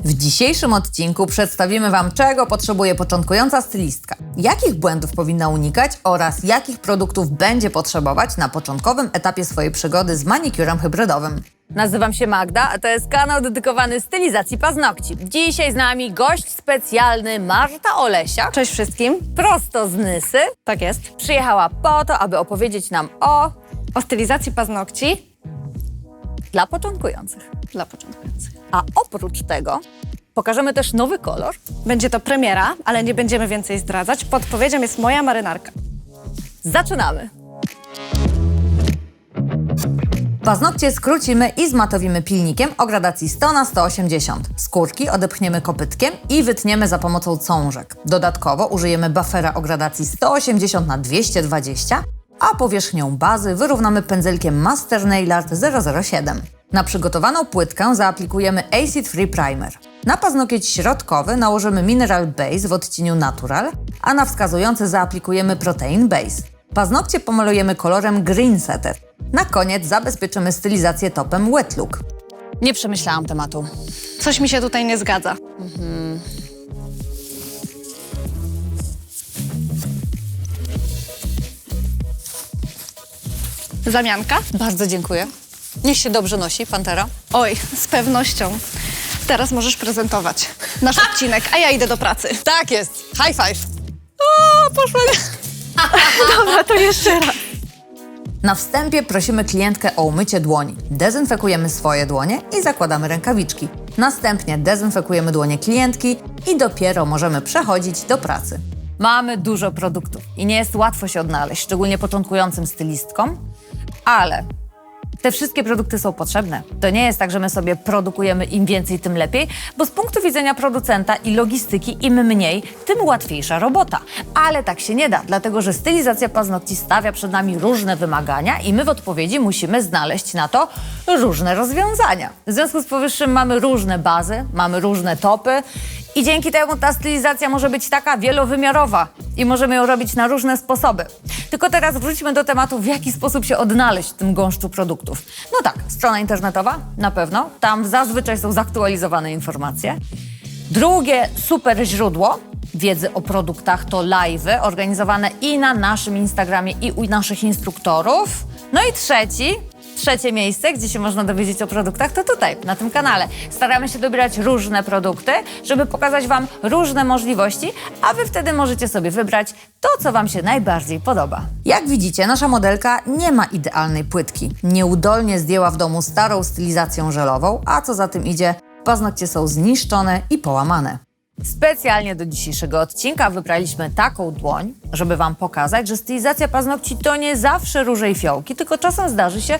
W dzisiejszym odcinku przedstawimy Wam, czego potrzebuje początkująca stylistka, jakich błędów powinna unikać oraz jakich produktów będzie potrzebować na początkowym etapie swojej przygody z manikurem hybrydowym. Nazywam się Magda, a to jest kanał dedykowany stylizacji paznokci. Dzisiaj z nami gość specjalny Marta Olesiak. Cześć wszystkim. Prosto z Nysy. Tak jest. Przyjechała po to, aby opowiedzieć nam o Stylizacji paznokci dla początkujących. dla początkujących. A oprócz tego pokażemy też nowy kolor. Będzie to premiera, ale nie będziemy więcej zdradzać. Podpowiedzią jest moja marynarka. Zaczynamy! Paznokcie skrócimy i zmatowimy pilnikiem o gradacji 100×180. Skórki odepchniemy kopytkiem i wytniemy za pomocą cążek. Dodatkowo użyjemy buffera o gradacji 180×220, a powierzchnią bazy wyrównamy pędzelkiem Master Nail Art 007. Na przygotowaną płytkę zaaplikujemy Acid Free Primer. Na paznokieć środkowy nałożymy Mineral Base w odcieniu Natural, a na wskazujący zaaplikujemy Protein Base. Paznokcie pomalujemy kolorem Green Setter. Na koniec zabezpieczymy stylizację topem Wet Look. Nie przemyślałam tematu. Coś mi się tutaj nie zgadza. Zamianka? Bardzo dziękuję. Niech się dobrze nosi, Pantera. Oj, z pewnością. Teraz możesz prezentować nasz odcinek, a ja idę do pracy. Tak jest! High five! O, poszło. Dobra, to jeszcze raz. Na wstępie prosimy klientkę o umycie dłoni. Dezynfekujemy swoje dłonie i zakładamy rękawiczki. Następnie dezynfekujemy dłonie klientki i dopiero możemy przechodzić do pracy. Mamy dużo produktów i nie jest łatwo się odnaleźć, szczególnie początkującym stylistkom, ale te wszystkie produkty są potrzebne. To nie jest tak, że my sobie produkujemy im więcej, tym lepiej, bo z punktu widzenia producenta i logistyki im mniej, tym łatwiejsza robota. Ale tak się nie da, dlatego że stylizacja paznokci stawia przed nami różne wymagania i my w odpowiedzi musimy znaleźć na to różne rozwiązania. W związku z powyższym mamy różne bazy, mamy różne topy i dzięki temu ta stylizacja może być taka wielowymiarowa i możemy ją robić na różne sposoby. Tylko teraz wróćmy do tematu, w jaki sposób się odnaleźć w tym gąszczu produktów. No tak, strona internetowa, na pewno. Tam zazwyczaj są zaktualizowane informacje. Drugie super źródło wiedzy o produktach to live'y organizowane i na naszym Instagramie, i u naszych instruktorów. No i trzecie miejsce, gdzie się można dowiedzieć o produktach, to tutaj, na tym kanale. Staramy się dobierać różne produkty, żeby pokazać Wam różne możliwości, a Wy wtedy możecie sobie wybrać to, co Wam się najbardziej podoba. Jak widzicie, nasza modelka nie ma idealnej płytki. Nieudolnie zdjęła w domu starą stylizacją żelową, a co za tym idzie, paznokcie są zniszczone i połamane. Specjalnie do dzisiejszego odcinka wybraliśmy taką dłoń, żeby Wam pokazać, że stylizacja paznokci to nie zawsze róże i fiołki, tylko czasem zdarzy się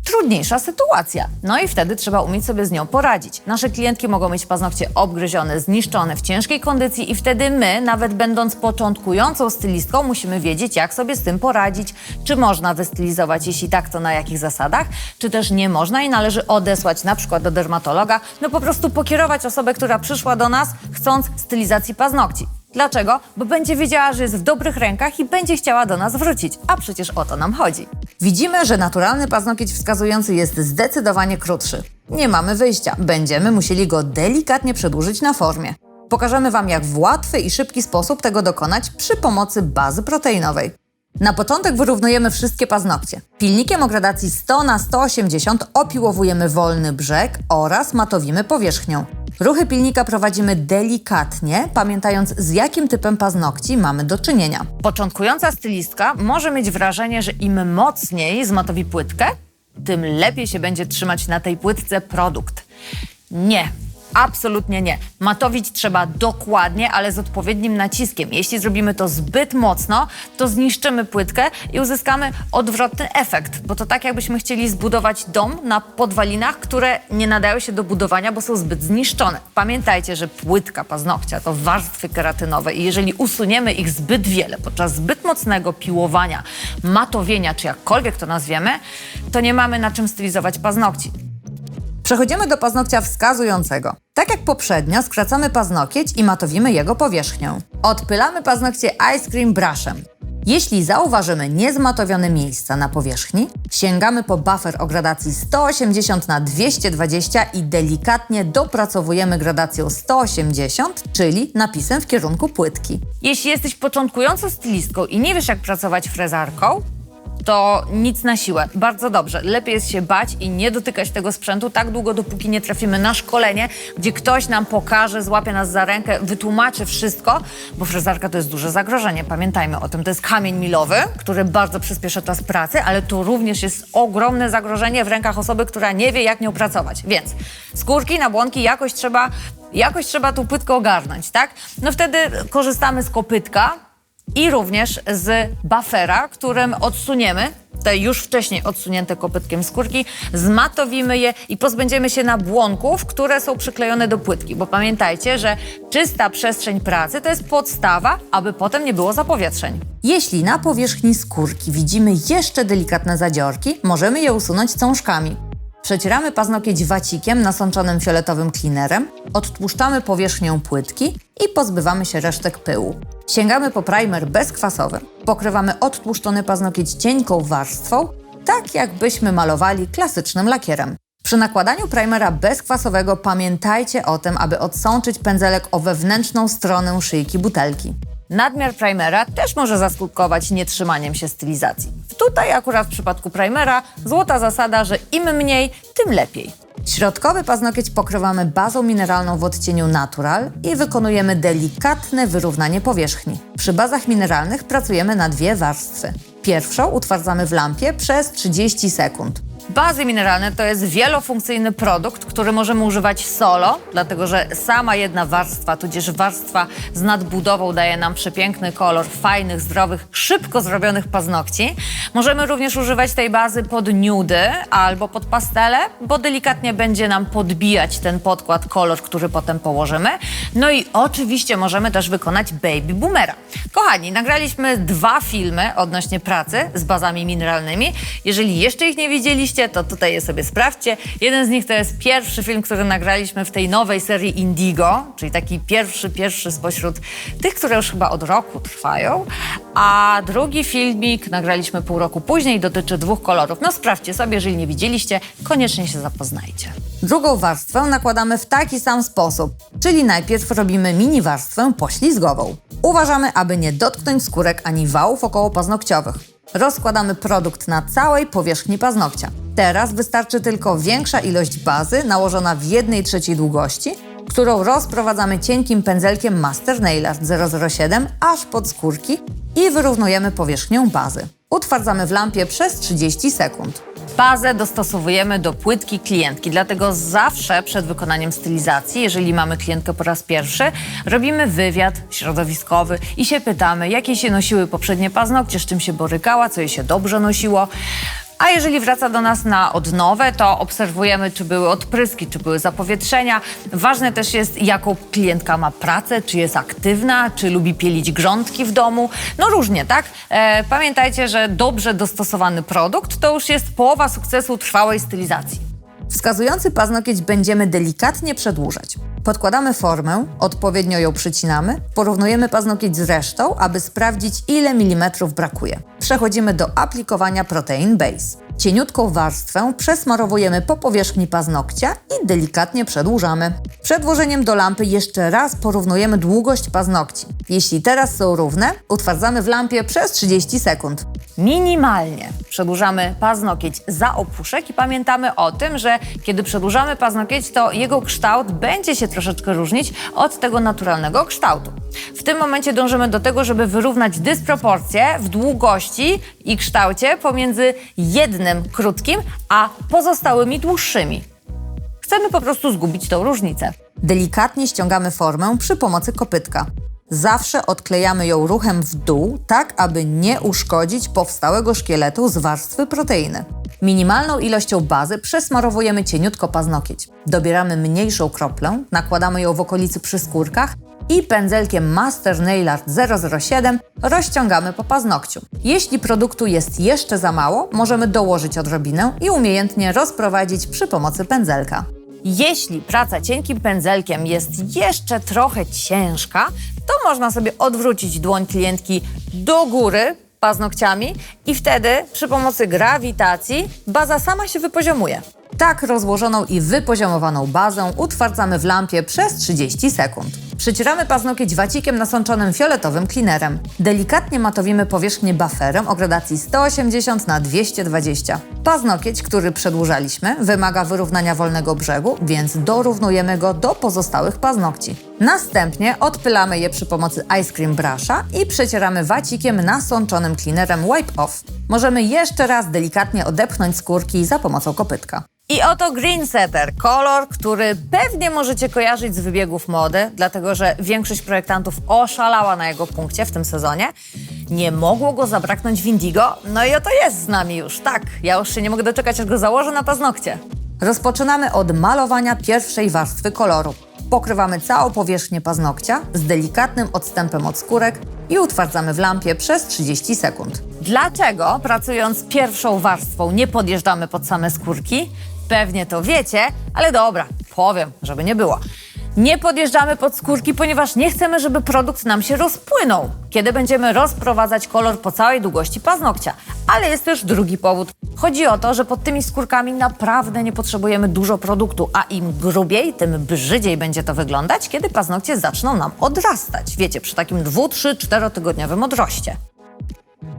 trudniejsza sytuacja. No i wtedy trzeba umieć sobie z nią poradzić. Nasze klientki mogą mieć paznokcie obgryzione, zniszczone, w ciężkiej kondycji i wtedy my, nawet będąc początkującą stylistką, musimy wiedzieć, jak sobie z tym poradzić. Czy można wystylizować, jeśli tak, to na jakich zasadach, czy też nie można i należy odesłać na przykład do dermatologa, no po prostu pokierować osobę, która przyszła do nas, chcąc stylizacji paznokci. Dlaczego? Bo będzie wiedziała, że jest w dobrych rękach i będzie chciała do nas wrócić. A przecież o to nam chodzi. Widzimy, że naturalny paznokieć wskazujący jest zdecydowanie krótszy. Nie mamy wyjścia. Będziemy musieli go delikatnie przedłużyć na formie. Pokażemy Wam, jak w łatwy i szybki sposób tego dokonać przy pomocy bazy proteinowej. Na początek wyrównujemy wszystkie paznokcie. Pilnikiem o gradacji 100×180 opiłowujemy wolny brzeg oraz matowimy powierzchnią. Ruchy pilnika prowadzimy delikatnie, pamiętając, z jakim typem paznokci mamy do czynienia. Początkująca stylistka może mieć wrażenie, że im mocniej zmatowi płytkę, tym lepiej się będzie trzymać na tej płytce produkt. Nie. Absolutnie nie. Matowić trzeba dokładnie, ale z odpowiednim naciskiem. Jeśli zrobimy to zbyt mocno, to zniszczymy płytkę i uzyskamy odwrotny efekt, bo to tak jakbyśmy chcieli zbudować dom na podwalinach, które nie nadają się do budowania, bo są zbyt zniszczone. Pamiętajcie, że płytka paznokcia to warstwy keratynowe i jeżeli usuniemy ich zbyt wiele podczas zbyt mocnego piłowania, matowienia, czy jakkolwiek to nazwiemy, to nie mamy na czym stylizować paznokci. Przechodzimy do paznokcia wskazującego. Tak jak poprzednio, skracamy paznokieć i matowimy jego powierzchnię. Odpylamy paznokcie Ice Cream Brushem. Jeśli zauważymy niezmatowione miejsca na powierzchni, sięgamy po buffer o gradacji 180 na 220 i delikatnie dopracowujemy gradacją 180, czyli napisem w kierunku płytki. Jeśli jesteś początkującą stylistką i nie wiesz, jak pracować frezarką, to nic na siłę. Bardzo dobrze. Lepiej jest się bać i nie dotykać tego sprzętu tak długo, dopóki nie trafimy na szkolenie, gdzie ktoś nam pokaże, złapie nas za rękę, wytłumaczy wszystko, bo frezarka to jest duże zagrożenie. Pamiętajmy o tym. To jest kamień milowy, który bardzo przyspiesza czas pracy, ale to również jest ogromne zagrożenie w rękach osoby, która nie wie, jak nią pracować. Więc skórki, nabłonki jakoś trzeba tą płytkę ogarnąć, tak? No wtedy korzystamy z kopytka i również z buffera, którym odsuniemy te już wcześniej odsunięte kopytkiem skórki, zmatowimy je i pozbędziemy się nabłonków, które są przyklejone do płytki. Bo pamiętajcie, że czysta przestrzeń pracy to jest podstawa, aby potem nie było zapowietrzeń. Jeśli na powierzchni skórki widzimy jeszcze delikatne zadziorki, możemy je usunąć cążkami. Przecieramy paznokieć wacikiem nasączonym fioletowym cleanerem, odtłuszczamy powierzchnią płytki i pozbywamy się resztek pyłu. Sięgamy po primer bezkwasowy. Pokrywamy odtłuszczony paznokieć cienką warstwą, tak jakbyśmy malowali klasycznym lakierem. Przy nakładaniu primera bezkwasowego pamiętajcie o tym, aby odsączyć pędzelek o wewnętrzną stronę szyjki butelki. Nadmiar primera też może zaskutkować nietrzymaniem się stylizacji. Tutaj akurat w przypadku primera złota zasada, że im mniej, tym lepiej. Środkowy paznokieć pokrywamy bazą mineralną w odcieniu Natural i wykonujemy delikatne wyrównanie powierzchni. Przy bazach mineralnych pracujemy na dwie warstwy. Pierwszą utwardzamy w lampie przez 30 sekund. Bazy mineralne to jest wielofunkcyjny produkt, który możemy używać solo, dlatego że sama jedna warstwa, tudzież warstwa z nadbudową daje nam przepiękny kolor fajnych, zdrowych, szybko zrobionych paznokci. Możemy również używać tej bazy pod nudy albo pod pastele, bo delikatnie będzie nam podbijać ten podkład, kolor, który potem położymy. No i oczywiście możemy też wykonać baby boomera. Kochani, nagraliśmy 2 filmy odnośnie pracy z bazami mineralnymi. Jeżeli jeszcze ich nie widzieliście, to tutaj je sobie sprawdźcie. Jeden z nich to jest pierwszy film, który nagraliśmy w tej nowej serii Indigo, czyli taki pierwszy spośród tych, które już chyba od roku trwają. A drugi filmik nagraliśmy pół roku później, dotyczy 2 kolorów. No sprawdźcie sobie, jeżeli nie widzieliście, koniecznie się zapoznajcie. Drugą warstwę nakładamy w taki sam sposób, czyli najpierw robimy mini warstwę poślizgową. Uważamy, aby nie dotknąć skórek ani wałów okołopaznokciowych. Rozkładamy produkt na całej powierzchni paznokcia. Teraz wystarczy tylko większa ilość bazy nałożona w 1/3 długości, którą rozprowadzamy cienkim pędzelkiem Master Nail Art 007 aż pod skórki i wyrównujemy powierzchnię bazy. Utwardzamy w lampie przez 30 sekund. Bazę dostosowujemy do płytki klientki, dlatego zawsze przed wykonaniem stylizacji, jeżeli mamy klientkę po raz pierwszy, robimy wywiad środowiskowy i się pytamy, jakie się nosiły poprzednie paznokcie, z czym się borykała, co jej się dobrze nosiło. A jeżeli wraca do nas na odnowę, to obserwujemy, czy były odpryski, czy były zapowietrzenia. Ważne też jest, jaką klientka ma pracę, czy jest aktywna, czy lubi pielić grządki w domu. No różnie, tak? Pamiętajcie, że dobrze dostosowany produkt to już jest połowa sukcesu trwałej stylizacji. Wskazujący paznokieć będziemy delikatnie przedłużać. Podkładamy formę, odpowiednio ją przycinamy, porównujemy paznokieć z resztą, aby sprawdzić, ile milimetrów brakuje. Przechodzimy do aplikowania Protein Base. Cieniutką warstwę przesmarowujemy po powierzchni paznokcia i delikatnie przedłużamy. Przed włożeniem do lampy jeszcze raz porównujemy długość paznokci. Jeśli teraz są równe, utwardzamy w lampie przez 30 sekund. Minimalnie przedłużamy paznokieć za opuszek i pamiętamy o tym, że kiedy przedłużamy paznokieć, to jego kształt będzie się troszeczkę różnić od tego naturalnego kształtu. W tym momencie dążymy do tego, żeby wyrównać dysproporcje w długości i kształcie pomiędzy jednym krótkim, a pozostałymi dłuższymi. Chcemy po prostu zgubić tą różnicę. Delikatnie ściągamy formę przy pomocy kopytka. Zawsze odklejamy ją ruchem w dół, tak aby nie uszkodzić powstałego szkieletu z warstwy proteiny. Minimalną ilością bazy przesmarowujemy cieniutko paznokieć. Dobieramy mniejszą kroplę, nakładamy ją w okolicy przyskórkach i pędzelkiem Master Nail Art 007 rozciągamy po paznokciu. Jeśli produktu jest jeszcze za mało, możemy dołożyć odrobinę i umiejętnie rozprowadzić przy pomocy pędzelka. Jeśli praca cienkim pędzelkiem jest jeszcze trochę ciężka, to można sobie odwrócić dłoń klientki do góry, paznokciami i wtedy przy pomocy grawitacji baza sama się wypoziomuje. Tak rozłożoną i wypoziomowaną bazę utwardzamy w lampie przez 30 sekund. Przycieramy paznokieć wacikiem nasączonym fioletowym cleanerem. Delikatnie matowimy powierzchnię bufferem o gradacji 180 na 220. Paznokieć, który przedłużaliśmy, wymaga wyrównania wolnego brzegu, więc dorównujemy go do pozostałych paznokci. Następnie odpylamy je przy pomocy Ice Cream Brusha i przecieramy wacikiem nasączonym cleanerem Wipe Off. Możemy jeszcze raz delikatnie odepchnąć skórki za pomocą kopytka. I oto Green Setter, kolor, który pewnie możecie kojarzyć z wybiegów mody, dlatego że większość projektantów oszalała na jego punkcie w tym sezonie. Nie mogło go zabraknąć w Indigo, no i oto jest z nami już. Tak, ja już się nie mogę doczekać, aż go założę na paznokcie. Rozpoczynamy od malowania pierwszej warstwy koloru. Pokrywamy całą powierzchnię paznokcia z delikatnym odstępem od skórek i utwardzamy w lampie przez 30 sekund. Dlaczego pracując pierwszą warstwą nie podjeżdżamy pod same skórki? Pewnie to wiecie, ale dobra, powiem, żeby nie było. Nie podjeżdżamy pod skórki, ponieważ nie chcemy, żeby produkt nam się rozpłynął, kiedy będziemy rozprowadzać kolor po całej długości paznokcia. Ale jest też drugi powód. Chodzi o to, że pod tymi skórkami naprawdę nie potrzebujemy dużo produktu, a im grubiej, tym brzydziej będzie to wyglądać, kiedy paznokcie zaczną nam odrastać. Wiecie, przy takim 2, 3, 4-tygodniowym odroście.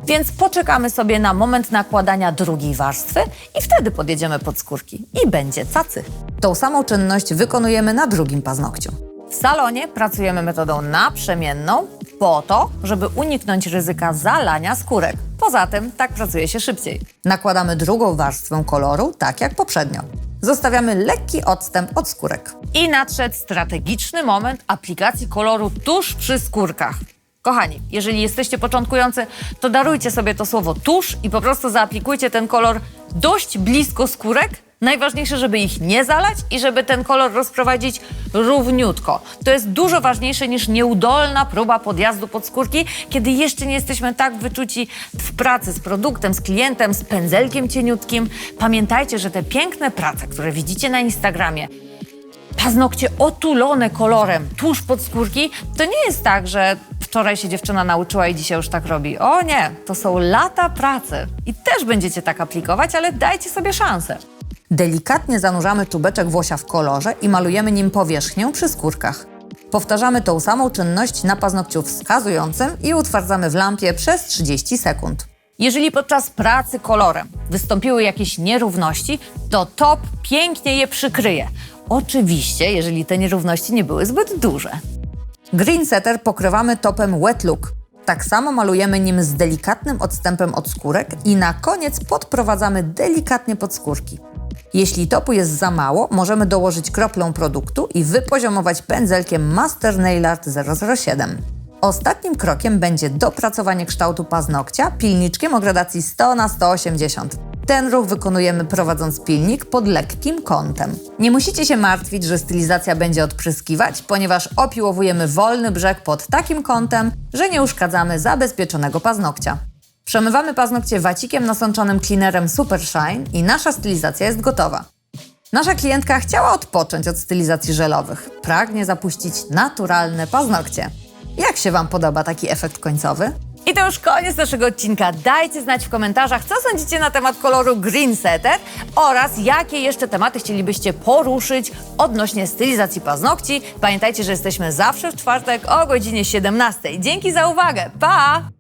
Więc poczekamy sobie na moment nakładania drugiej warstwy i wtedy podjedziemy pod skórki i będzie cacy. Tą samą czynność wykonujemy na drugim paznokciu. W salonie pracujemy metodą naprzemienną po to, żeby uniknąć ryzyka zalania skórek. Poza tym tak pracuje się szybciej. Nakładamy drugą warstwę koloru, tak jak poprzednio. Zostawiamy lekki odstęp od skórek. I nadszedł strategiczny moment aplikacji koloru tuż przy skórkach. Kochani, jeżeli jesteście początkujący, to darujcie sobie to słowo tusz i po prostu zaaplikujcie ten kolor dość blisko skórek. Najważniejsze, żeby ich nie zalać i żeby ten kolor rozprowadzić równiutko. To jest dużo ważniejsze niż nieudolna próba podjazdu pod skórki, kiedy jeszcze nie jesteśmy tak wyczuci w pracy z produktem, z klientem, z pędzelkiem cieniutkim. Pamiętajcie, że te piękne prace, które widzicie na Instagramie, paznokcie otulone kolorem tuż pod skórki, to nie jest tak, że wczoraj się dziewczyna nauczyła i dzisiaj już tak robi. O nie, to są lata pracy. I też będziecie tak aplikować, ale dajcie sobie szansę. Delikatnie zanurzamy czubeczek włosia w kolorze i malujemy nim powierzchnię przy skórkach. Powtarzamy tą samą czynność na paznokciu wskazującym i utwardzamy w lampie przez 30 sekund. Jeżeli podczas pracy kolorem wystąpiły jakieś nierówności, to top pięknie je przykryje. Oczywiście, jeżeli te nierówności nie były zbyt duże. Green Setter pokrywamy topem Wet Look. Tak samo malujemy nim z delikatnym odstępem od skórek i na koniec podprowadzamy delikatnie pod skórki. Jeśli topu jest za mało, możemy dołożyć kroplę produktu i wypoziomować pędzelkiem Master Nail Art 007. Ostatnim krokiem będzie dopracowanie kształtu paznokcia pilniczkiem o gradacji 100 na 180. Ten ruch wykonujemy prowadząc pilnik pod lekkim kątem. Nie musicie się martwić, że stylizacja będzie odpryskiwać, ponieważ opiłowujemy wolny brzeg pod takim kątem, że nie uszkadzamy zabezpieczonego paznokcia. Przemywamy paznokcie wacikiem nasączonym cleanerem Super Shine i nasza stylizacja jest gotowa. Nasza klientka chciała odpocząć od stylizacji żelowych. Pragnie zapuścić naturalne paznokcie. Jak się Wam podoba taki efekt końcowy? I to już koniec naszego odcinka. Dajcie znać w komentarzach, co sądzicie na temat koloru Green Setter oraz jakie jeszcze tematy chcielibyście poruszyć odnośnie stylizacji paznokci. Pamiętajcie, że jesteśmy zawsze w czwartek o godzinie 17. Dzięki za uwagę. Pa!